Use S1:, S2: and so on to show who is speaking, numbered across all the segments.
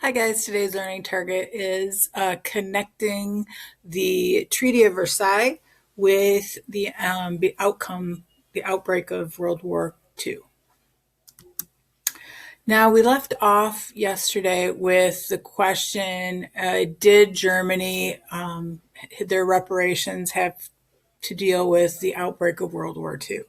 S1: Hi guys, today's learning target is connecting the Treaty of Versailles with the outcome, the outbreak of World War II. Now, we left off yesterday with the question, did Germany, their reparations have to deal with the outbreak of World War II?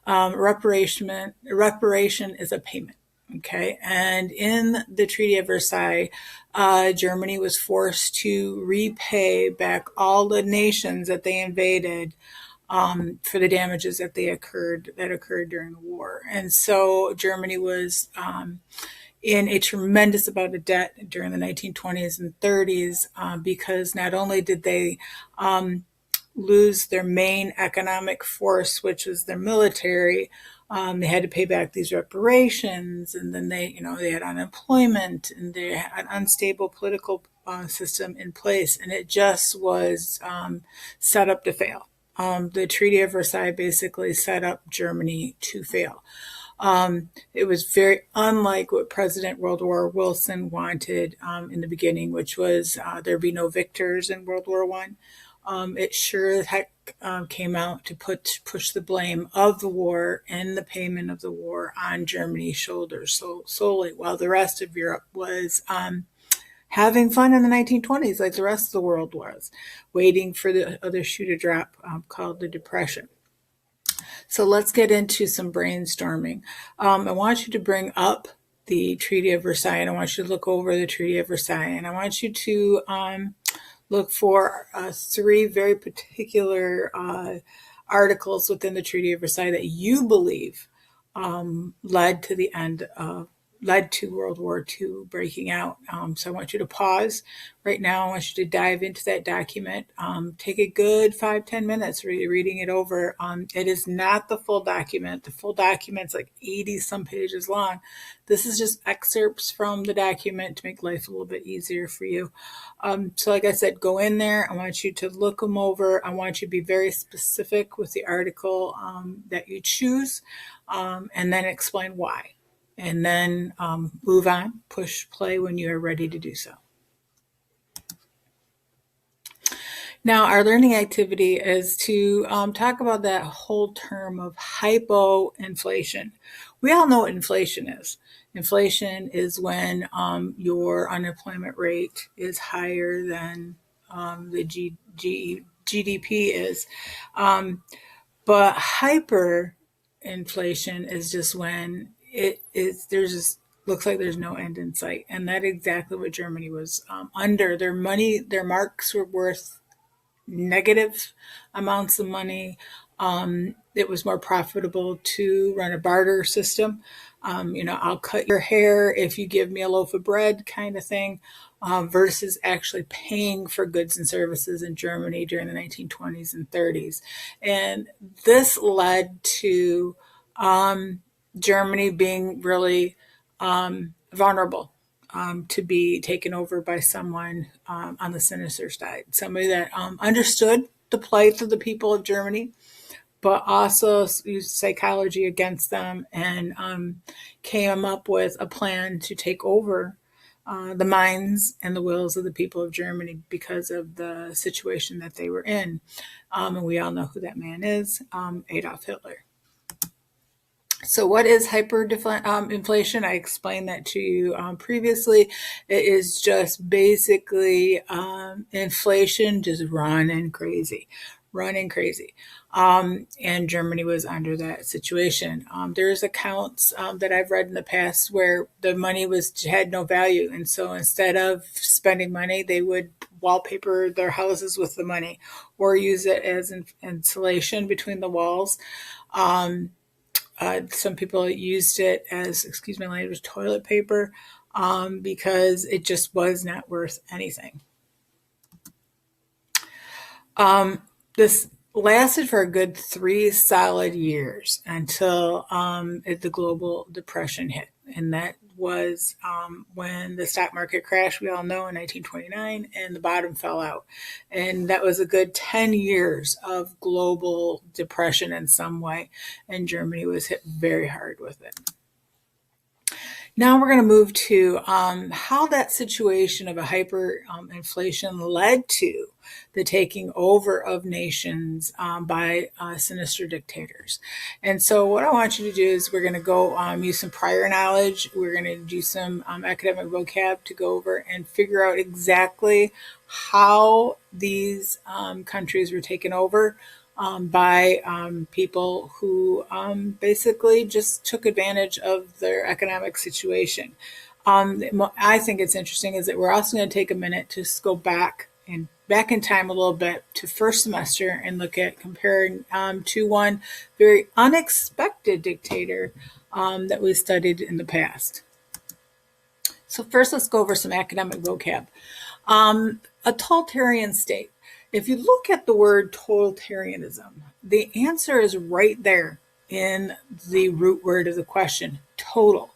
S1: Reparation is a payment. Okay, and in the Treaty of Versailles, Germany was forced to repay back all the nations that they invaded for the damages that occurred during the war. And so Germany was in a tremendous amount of debt during the 1920s and 30s because not only did they lose their main economic force, which was their military. They had to pay back these reparations, and then they had unemployment, and they had an unstable political system in place, and it just was set up to fail. The Treaty of Versailles basically set up Germany to fail. It was very unlike what President World War Wilson wanted in the beginning, which was there be no victors in World War One. It sure as heck came out to push the blame of the war and the payment of the war on Germany's shoulders solely, while the rest of Europe was having fun in the 1920s, like the rest of the world was, waiting for the other shoe to drop, called the Depression. So let's get into some brainstorming. I want you to bring up the Treaty of Versailles, and I want you to look over the Treaty of Versailles, and I want you to look for three very particular articles within the Treaty of Versailles that you believe led to the end of led to World War II breaking out. So I want you to pause right now. I want you to dive into that document. Take a good 5-10 minutes reading it over. It is not the full document. The full document's like 80 some pages long. This is just excerpts from the document to make life a little bit easier for you. So like I said, go in there. I want you to look them over. I want you to be very specific with the article that you choose, and then explain why. And then move on, push play when you are ready to do so. Now, our learning activity is to talk about that whole term of hypoinflation. We all know what inflation is. Inflation is when your unemployment rate is higher than the GDP is. But hyperinflation is just when looks like there's no end in sight, and that's exactly what Germany was under. Their marks were worth negative amounts of money. It was more profitable to run a barter system. I'll cut your hair if you give me a loaf of bread, kind of thing, versus actually paying for goods and services in Germany during the 1920s and 30s. And this led to Germany being really vulnerable to be taken over by someone on the sinister side, somebody that understood the plight of the people of Germany, but also used psychology against them and came up with a plan to take over the minds and the wills of the people of Germany because of the situation that they were in. And we all know who that man is, Adolf Hitler. So what is hyperinflation? I explained that to you previously. It is just basically inflation just running crazy. And Germany was under that situation. There's accounts that I've read in the past where the money had no value. And so instead of spending money, they would wallpaper their houses with the money or use it as insulation between the walls. Some people used it as, excuse my language, toilet paper because it just was not worth anything. This lasted for a good 3 solid years until the global depression hit. And that was when the stock market crashed, we all know, in 1929, and the bottom fell out. And that was a good 10 years of global depression in some way. And Germany was hit very hard with it. Now we're going to move to how that situation of a hyperinflation led to the taking over of nations by sinister dictators. And so, what I want you to do is we're going to go use some prior knowledge. We're going to do some academic vocab to go over and figure out exactly how these countries were taken over by people who basically just took advantage of their economic situation. I think it's interesting is that we're also going to take a minute to just go back in time a little bit to first semester and look at comparing to one very unexpected dictator that we studied in the past. So first, let's go over some academic vocab. A totalitarian state. If you look at the word totalitarianism, the answer is right there in the root word of the question, total.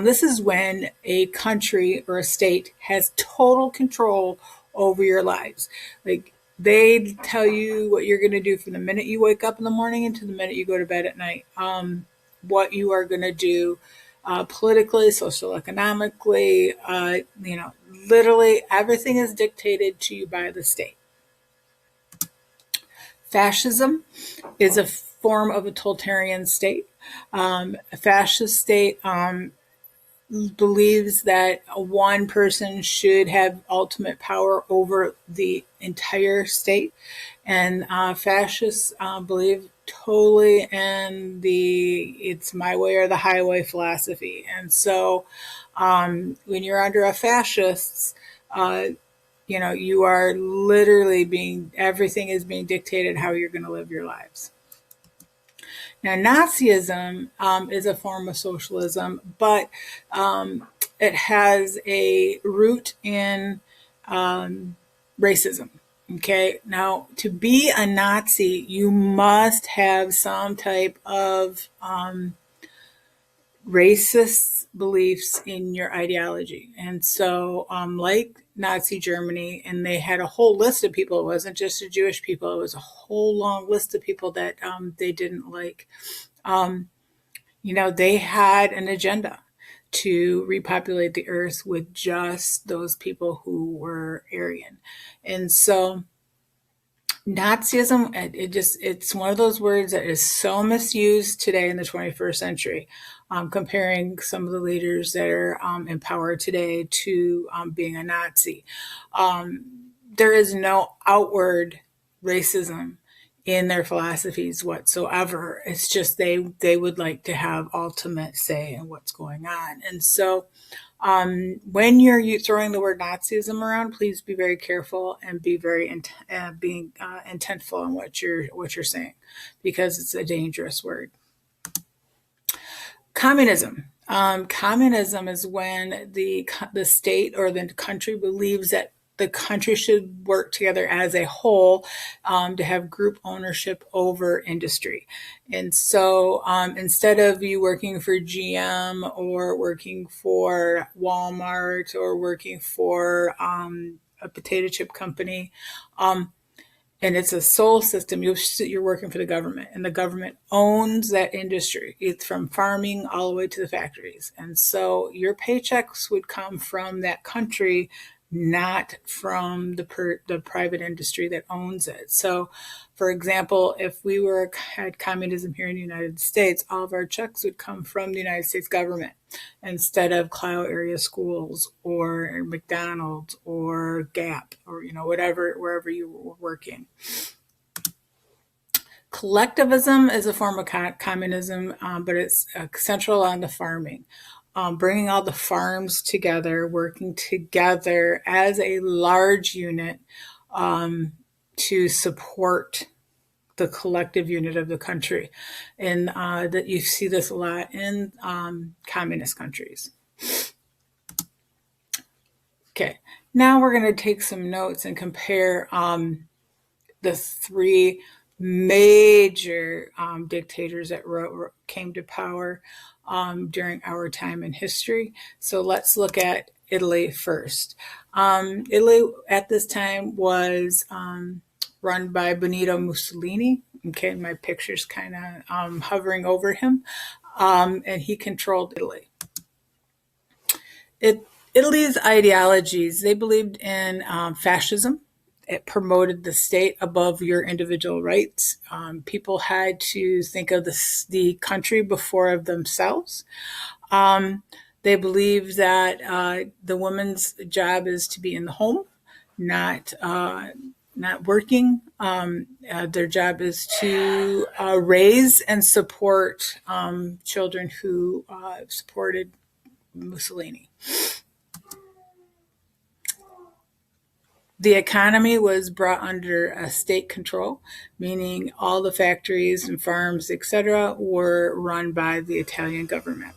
S1: This is when a country or a state has total control over your lives. Like they tell you what you're going to do from the minute you wake up in the morning until the minute you go to bed at night. What you are going to do politically, social, economically, literally everything is dictated to you by the state. Fascism is a form of a totalitarian state. A fascist state believes that one person should have ultimate power over the entire state. And fascists believe totally in the it's my way or the highway philosophy. And so when you're under a fascist, you are literally everything is being dictated how you're going to live your lives. Now, Nazism is a form of socialism, but it has a root in racism. Okay, now to be a Nazi, you must have some type of racist beliefs in your ideology. And so, like Nazi Germany, and they had a whole list of people, it wasn't just the Jewish people, it was a whole long list of people that they didn't like. They had an agenda to repopulate the earth with just those people who were Aryan. And so Nazism, it's one of those words that is so misused today in the 21st century, comparing some of the leaders that are in power today to being a Nazi. There is no outward racism in their philosophies whatsoever. It's just they would like to have ultimate say in what's going on. And so when you're throwing the word Nazism around, please be very careful and be very intentful in what you're saying, because it's a dangerous word. Communism. Communism is when the state or the country believes that the country should work together as a whole to have group ownership over industry. And so instead of you working for GM or working for Walmart or working for a potato chip company, and it's a sole system. You're working for the government, and the government owns that industry. It's from farming all the way to the factories. And so your paychecks would come from that country, not from the private industry that owns it. So, for example, if we had communism here in the United States, all of our checks would come from the United States government instead of Clio area schools or McDonald's or Gap or wherever you were working. Collectivism is a form of communism, but it's central on the farming. Bringing all the farms together, working together as a large unit to support the collective unit of the country. And that you see this a lot in communist countries. Okay, now we're going to take some notes and compare the three major dictators that came to power during our time in history. So let's look at Italy first. Italy at this time was run by Benito Mussolini. Okay, my picture's kind of hovering over him. And he controlled Italy. Italy's ideologies, they believed in fascism. It promoted the state above your individual rights. People had to think of the country before of themselves. Um, they believe that the woman's job is to be in the home, not not working. Their job is to raise and support children who supported Mussolini. The economy was brought under a state control, meaning all the factories and farms, etc., were run by the Italian government.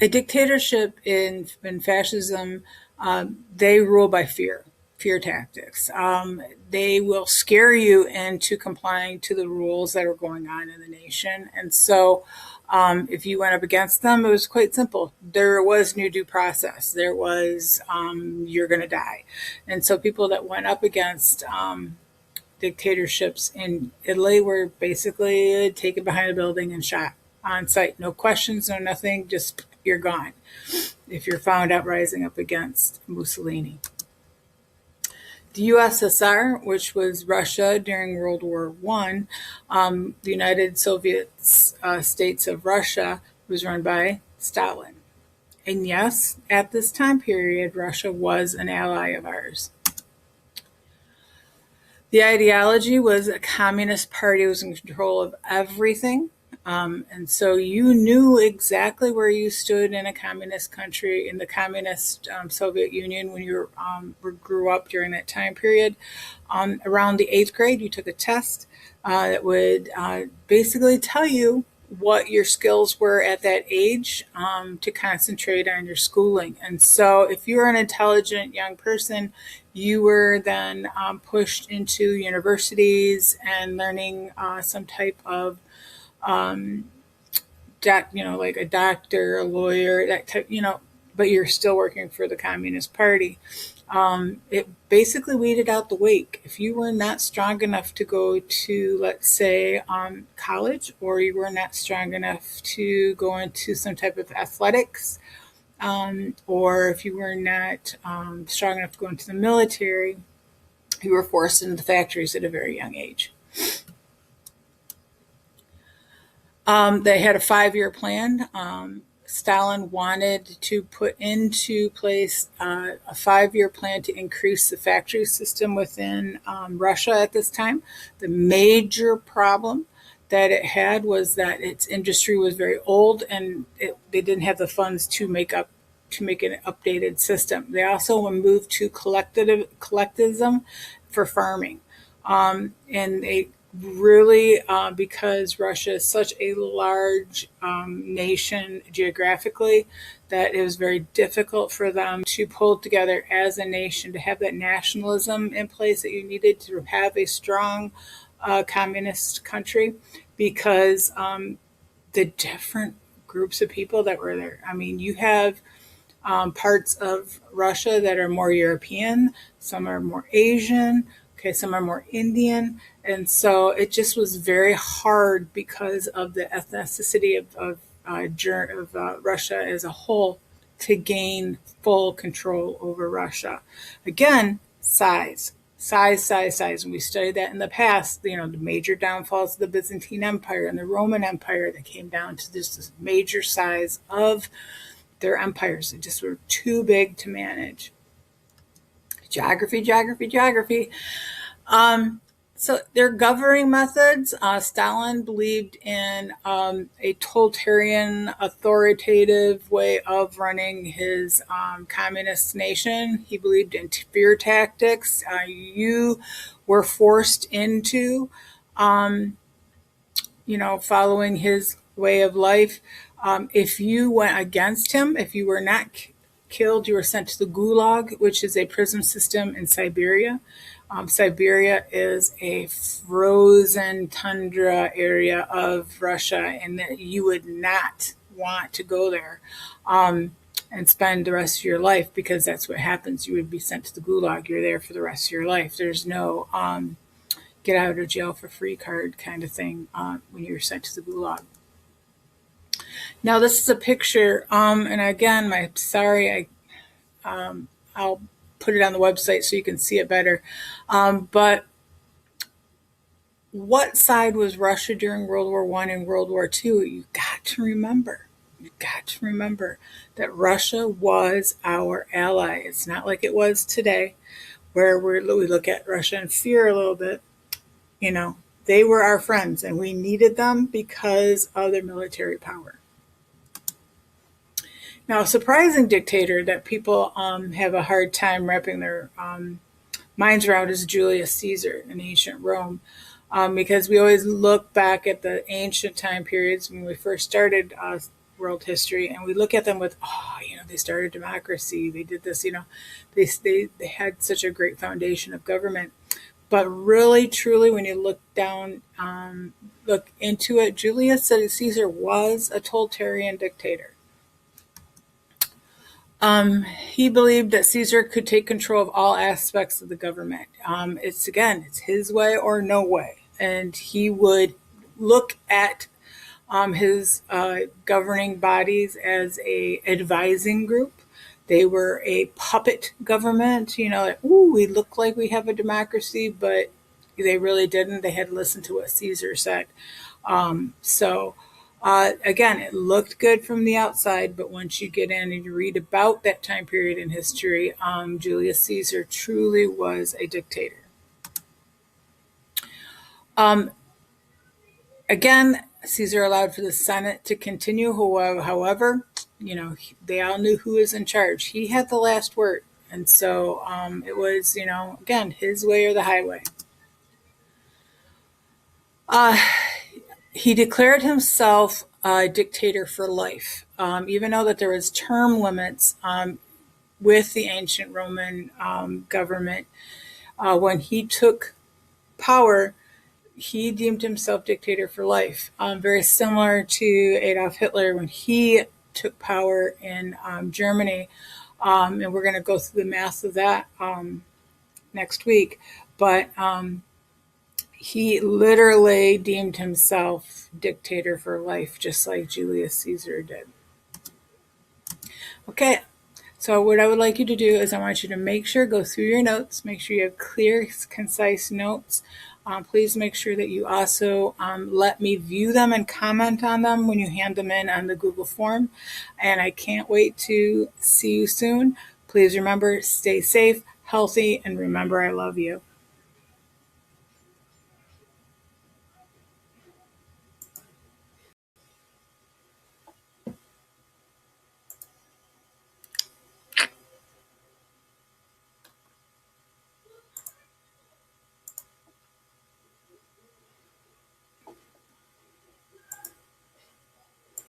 S1: A dictatorship in fascism, they rule by fear tactics. They will scare you into complying to the rules that are going on in the nation. And so, if you went up against them, it was quite simple. There was no due process. There was, you're going to die. And so, people that went up against dictatorships in Italy were basically taken behind a building and shot on sight. No questions, no nothing, just you're gone if you're found out rising up against Mussolini. The USSR, which was Russia during World War I, the United Soviet States of Russia, was run by Stalin. And yes, at this time period, Russia was an ally of ours. The ideology was a communist party was in control of everything. And so you knew exactly where you stood in a communist country, in the communist Soviet Union, when you grew up during that time period. Around the eighth grade, you took a test that would basically tell you what your skills were at that age to concentrate on your schooling. And so, if you were an intelligent young person, you were then pushed into universities and learning some type of like a doctor, a lawyer, that type, but you're still working for the Communist Party. It basically weeded out the weak. If you were not strong enough to go to, let's say, college, or you were not strong enough to go into some type of athletics, or if you were not strong enough to go into the military, you were forced into the factories at a very young age. They had a 5-year plan. Stalin wanted to put into place a 5-year plan to increase the factory system within Russia at this time. The major problem that it had was that its industry was very old, and they didn't have the funds to make an updated system. They also moved to collectivism for farming, and they really, because Russia is such a large nation geographically, that it was very difficult for them to pull together as a nation, to have that nationalism in place that you needed to have a strong communist country, because the different groups of people that were there. I mean, you have parts of Russia that are more European, some are more Asian, okay, some are more Indian. And so it just was very hard because of the ethnicity of Russia as a whole to gain full control over Russia. Again, size. And we studied that in the past, the major downfalls of the Byzantine Empire and the Roman Empire that came down to this major size of their empires. They just were too big to manage. Geography. So their governing methods, Stalin believed in a totalitarian, authoritative way of running his communist nation. He believed in fear tactics. You were forced into, following his way of life. If you went against him, if you were not killed, you were sent to the Gulag, which is a prison system in Siberia. Siberia is a frozen tundra area of Russia, and that you would not want to go there and spend the rest of your life, because that's what happens. You would be sent to the Gulag. You're there for the rest of your life. There's no get out of jail for free card kind of thing when you're sent to the Gulag. Now this is a picture, and again, I'll put it on the website so you can see it better. But what side was Russia during World War One and World War Two? You got to remember. You got to remember that Russia was our ally. It's not like it was today, where we look at Russia in fear a little bit. You know, they were our friends, and we needed them because of their military power. Now, a surprising dictator that people have a hard time wrapping their minds around is Julius Caesar in ancient Rome. Because we always look back at the ancient time periods when we first started world history, and we look at them with, oh, they started democracy, they did this, they had such a great foundation of government. But really, truly, when you look into it, Julius Caesar was a totalitarian dictator. He believed that Caesar could take control of all aspects of the government. It's his way or no way, and he would look at his governing bodies as a advising group. They were a puppet government. Like, ooh, we look like we have a democracy, but they really didn't. They had to listen to what Caesar said. Again, it looked good from the outside, but once you get in and you read about that time period in history, Julius Caesar truly was a dictator. Um, Again, Caesar allowed for the Senate to continue. However, they all knew who was in charge. He had the last word. And so it was, again, his way or the highway. Uh, he declared himself a dictator for life, even though that there was term limits with the ancient Roman government. When he took power, he deemed himself dictator for life, very similar to Adolf Hitler when he took power in Germany. And we're going to go through the math of that next week. But he literally deemed himself dictator for life, just like Julius Caesar did. Okay, so what I would like you to do is I want you to go through your notes, make sure you have clear, concise notes. Please make sure that you also let me view them and comment on them when you hand them in on the Google form. And I can't wait to see you soon. Please remember, stay safe, healthy, and remember I love you.